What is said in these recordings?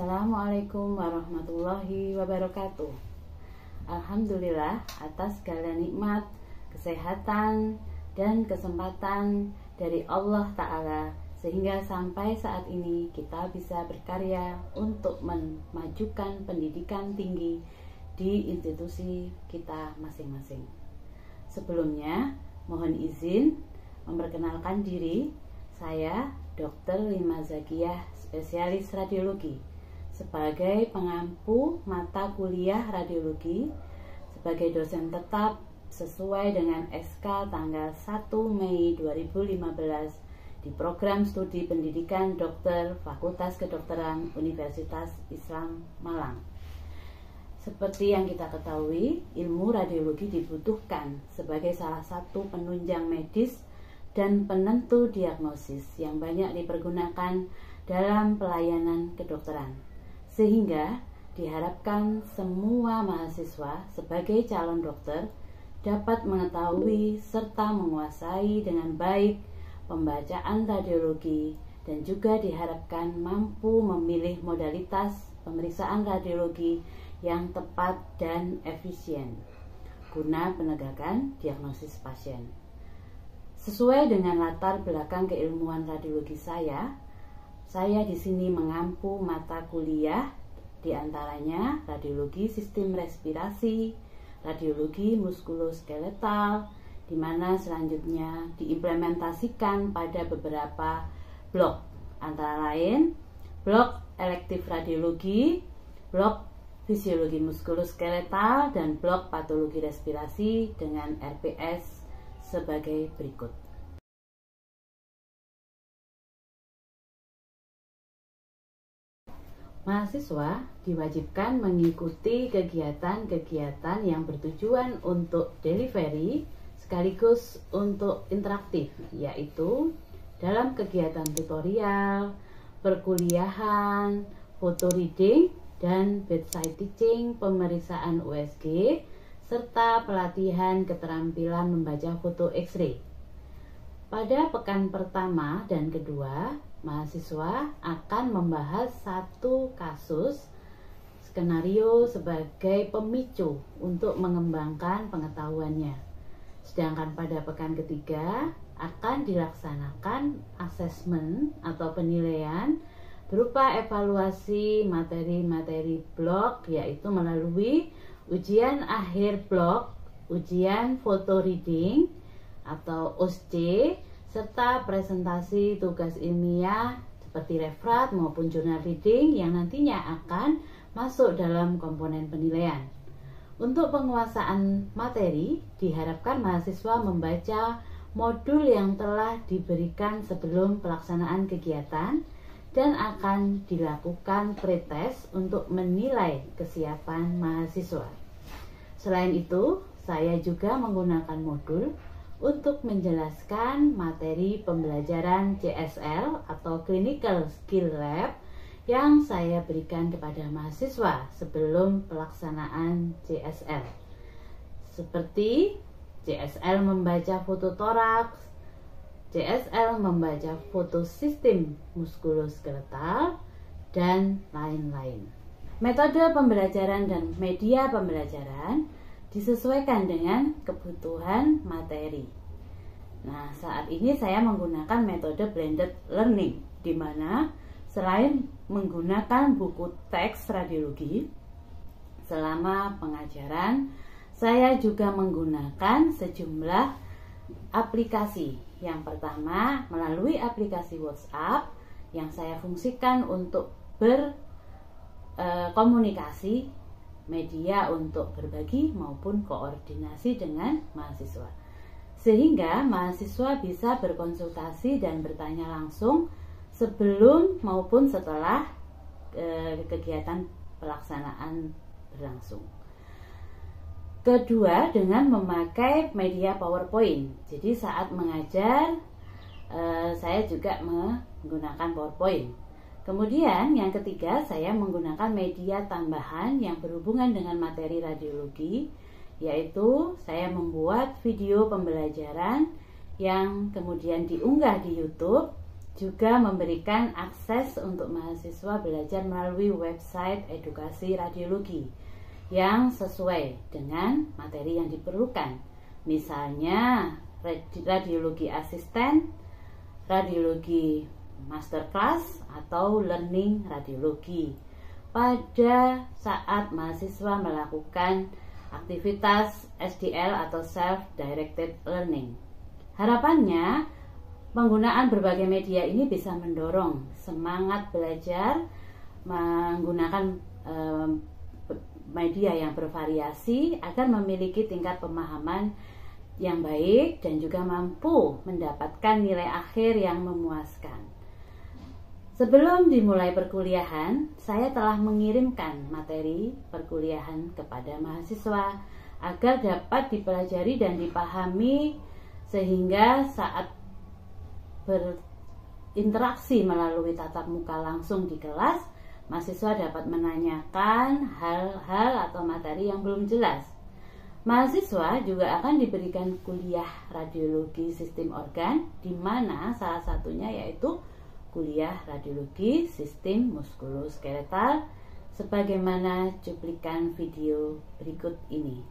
Assalamualaikum warahmatullahi wabarakatuh. Alhamdulillah atas segala nikmat, kesehatan, dan kesempatan dari Allah Ta'ala, sehingga sampai saat ini kita bisa berkarya untuk memajukan pendidikan tinggi di institusi kita masing-masing. Sebelumnya, mohon izin memperkenalkan diri. Saya Dr. Lima Zakiyah, spesialis radiologi, sebagai pengampu mata kuliah radiologi, sebagai dosen tetap sesuai dengan SK tanggal 1 Mei 2015 di program studi pendidikan dokter Fakultas Kedokteran Universitas Islam Malang. Seperti yang kita ketahui, ilmu radiologi dibutuhkan sebagai salah satu penunjang medis dan penentu diagnosis yang banyak dipergunakan dalam pelayanan kedokteran, sehingga diharapkan semua mahasiswa sebagai calon dokter dapat mengetahui serta menguasai dengan baik pembacaan radiologi, dan juga diharapkan mampu memilih modalitas pemeriksaan radiologi yang tepat dan efisien guna penegakan diagnosis pasien. Sesuai dengan latar belakang keilmuan radiologi saya di sini mengampu mata kuliah, diantaranya radiologi sistem respirasi, radiologi muskuloskeletal, di mana selanjutnya diimplementasikan pada beberapa blok, antara lain blok elektif radiologi, blok fisiologi muskuloskeletal, dan blok patologi respirasi dengan RPS sebagai berikut. Mahasiswa diwajibkan mengikuti kegiatan-kegiatan yang bertujuan untuk delivery sekaligus untuk interaktif, yaitu dalam kegiatan tutorial, perkuliahan, photo reading, dan bedside teaching, pemeriksaan USG, serta pelatihan keterampilan membaca foto X-ray. Pada pekan pertama dan kedua, mahasiswa akan membahas satu kasus skenario sebagai pemicu untuk mengembangkan pengetahuannya. Sedangkan pada pekan ketiga akan dilaksanakan asesmen atau penilaian berupa evaluasi materi-materi blok, yaitu melalui ujian akhir blok, ujian photo reading atau OSC, serta presentasi tugas ilmiah seperti referat maupun jurnal reading yang nantinya akan masuk dalam komponen penilaian. Untuk penguasaan materi, diharapkan mahasiswa membaca modul yang telah diberikan sebelum pelaksanaan kegiatan dan akan dilakukan pretest untuk menilai kesiapan mahasiswa. Selain itu, saya juga menggunakan modul untuk menjelaskan materi pembelajaran CSL atau Clinical Skill Lab yang saya berikan kepada mahasiswa sebelum pelaksanaan CSL, seperti CSL membaca foto toraks, CSL membaca foto sistem muskuloskeletal, dan lain-lain. Metode pembelajaran dan media pembelajaran disesuaikan dengan kebutuhan materi. Nah, saat ini saya menggunakan metode blended learning, di mana selain menggunakan buku teks radiologi selama pengajaran, saya juga menggunakan sejumlah aplikasi. Yang pertama, melalui aplikasi WhatsApp yang saya fungsikan untuk berkomunikasi, media untuk berbagi maupun koordinasi dengan mahasiswa, sehingga mahasiswa bisa berkonsultasi dan bertanya langsung sebelum maupun setelah kegiatan pelaksanaan berlangsung. Kedua, dengan memakai media PowerPoint. Jadi saat mengajar, saya juga menggunakan PowerPoint. Kemudian yang ketiga, saya menggunakan media tambahan yang berhubungan dengan materi radiologi, yaitu saya membuat video pembelajaran yang kemudian diunggah di YouTube juga memberikan akses untuk mahasiswa belajar melalui website edukasi radiologi yang sesuai dengan materi yang diperlukan. Misalnya radiologi asisten, radiologi masterclass, atau learning radiologi pada saat mahasiswa melakukan aktivitas SDL atau self-directed learning. Harapannya penggunaan berbagai media ini bisa mendorong semangat belajar menggunakan media yang bervariasi agar memiliki tingkat pemahaman yang baik dan juga mampu mendapatkan nilai akhir yang memuaskan. Sebelum dimulai perkuliahan, saya telah mengirimkan materi perkuliahan kepada mahasiswa agar dapat dipelajari dan dipahami sehingga saat berinteraksi melalui tatap muka langsung di kelas, mahasiswa dapat menanyakan hal-hal atau materi yang belum jelas. Mahasiswa juga akan diberikan kuliah radiologi sistem organ, di mana salah satunya yaitu kuliah radiologi sistem muskuloskeletal, sebagaimana cuplikan video berikut ini.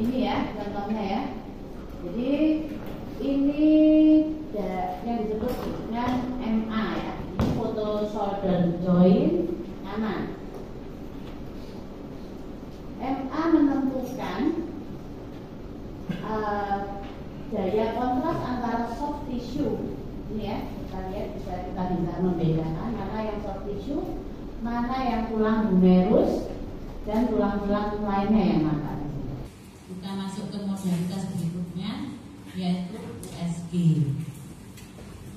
Ini ya contohnya ya. Jadi ini yang disebut dengan MA ya. Ini foto shoulder joint kanan. MA menentukan daya kontras antara soft tissue. Ini ya, kita lihat kita bisa membedakan mana yang soft tissue, mana yang tulang humerus dan tulang-tulang lainnya yang mana. Kita masuk ke modalitas berikutnya, yaitu USG.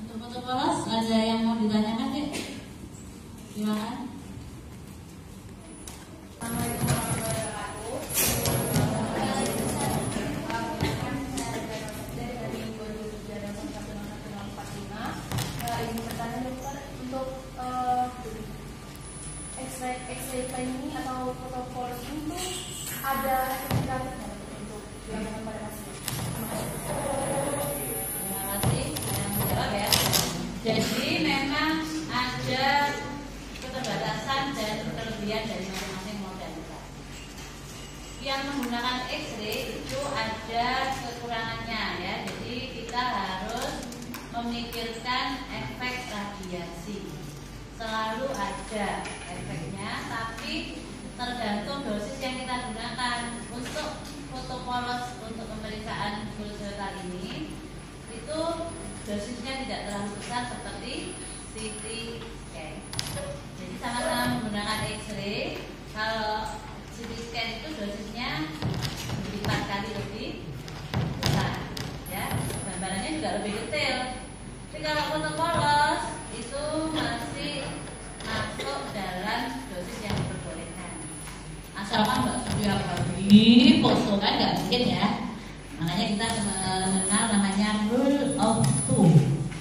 Untuk foto polos ada yang mau ditanyakan, Dek? Silakan. kita ini atau foto polos ini tuh ada efektivitasnya untuk dilakukan pada pasien? Terima kasih yang menjawab ya. Jadi memang ada keterbatasan dan kelebihan dari masing-masing modalitas. Yang menggunakan X-ray itu ada kekurangannya ya. Jadi kita harus memikirkan efek radiasi. Selalu ada efeknya, tapi tergantung dosis yang kita gunakan. Untuk foto polos untuk pemeriksaan pulsa ini itu dosisnya tidak terlalu besar seperti CT scan. Jadi sama-sama menggunakan X-ray. Kalau CT scan itu dosisnya 4 kali lebih besar, ya. Gambarannya juga lebih detail. Tapi kalau foto polos itu masih masuk dalam dosis yang diperbolehkan. Asalkan nggak setiap hari foto kan nggak mungkin ya. Makanya kita mengenal namanya rule of two.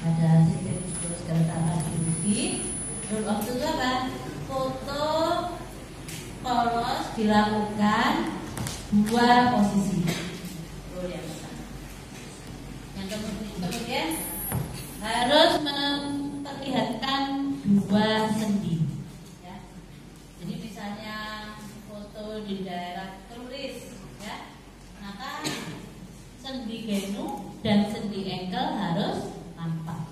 Ada sistem skala ini. Rule of two itu apa? Foto polos dilakukan 2 posisi. Rule yang pertama. Yang kemudian harus memperlihatkan 2 sendi. Ya. Jadi misalnya foto di daerah kruris, ya, maka sendi genu dan sendi engkel harus nampak.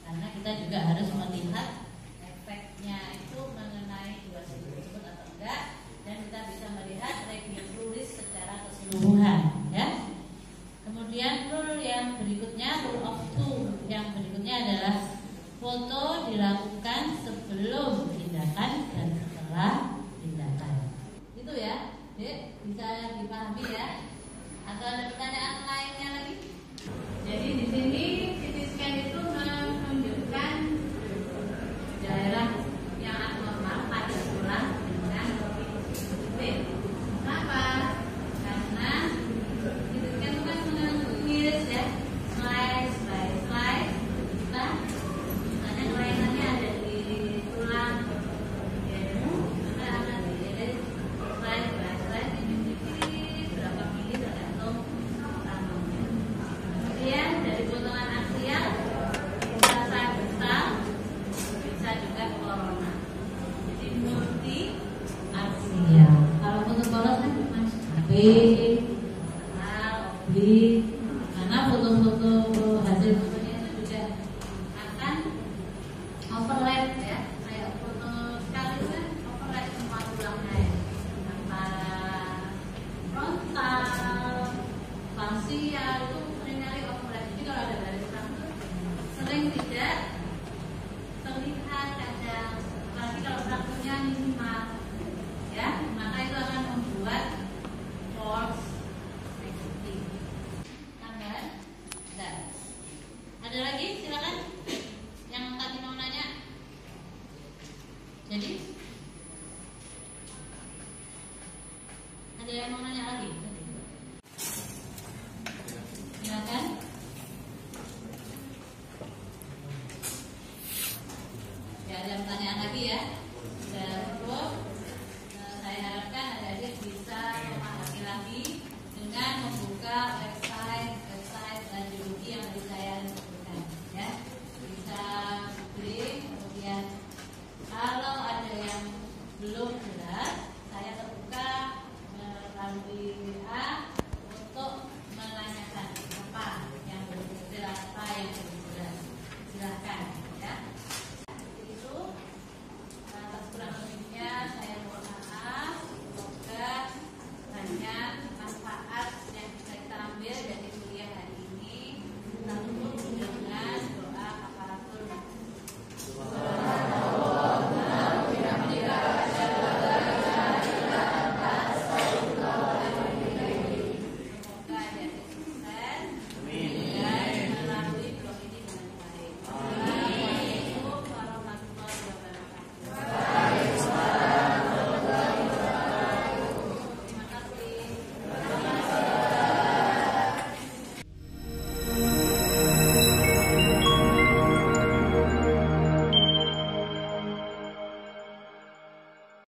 Karena kita juga harus melihat efeknya itu mengenai 2 sendi tersebut atau enggak, dan kita bisa melihat region kruris secara keseluruhan, ya. Kemudian rule yang berikutnya, rule of two yang berikutnya adalah foto dilakukan sebelum tindakan dan setelah tindakan. Itu ya, Dek, bisa dipahami ya? Atau ada pertanyaan lainnya lagi? Jadi di sini CT scan itu menunjukkan daerah yang abnormal pada tulang dengan titik. Kenapa? Karena CT scan itu kan mengiris ya, slice by slice. Kita misalnya kelainannya ada di tulang genu, maka akan diiris slice by slice ini berapa mili tergantung tangannya. Kemudian dari potongan aksial bisa besar, bisa juga corona. Jadi multi aksial. Kalau foto polos kan masuk HP.